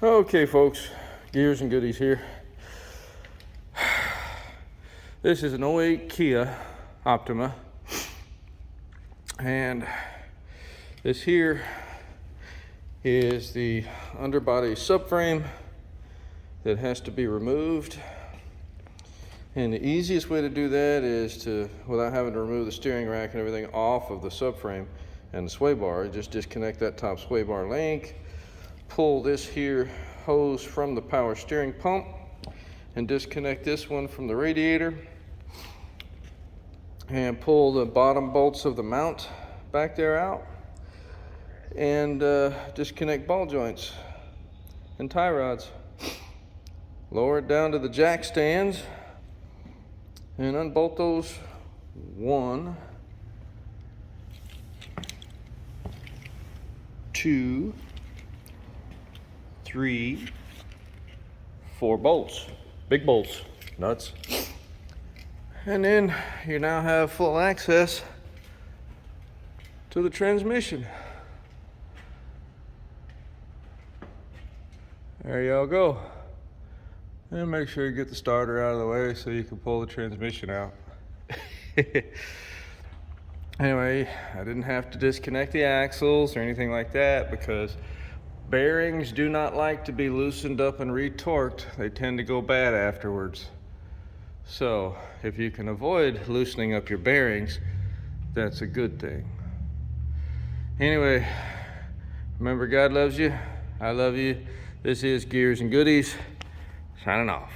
Okay, folks, gears and goodies here. This is an '08 Kia Optima, and this here is the underbody subframe that has to be removed. And the easiest way to do that is to, without having to remove the steering rack and everything off of the subframe and the sway bar, just disconnect that top sway bar link, pull this here hose from the power steering pump, and disconnect this one from the radiator, and pull the bottom bolts of the mount back there out, and disconnect ball joints and tie rods. Lower it down to the jack stands and unbolt those. 1, 2, 3, 4 bolts, big bolts, nuts. And then you now have full access to the transmission. There y'all go. And make sure you get the starter out of the way so you can pull the transmission out. Anyway, I didn't have to disconnect the axles or anything like that because bearings do not like to be loosened up and retorqued. They tend to go bad afterwards. So if you can avoid loosening up your bearings, that's a good thing. Anyway, remember, God loves you. I love you. This is Gears and Goodies, signing off.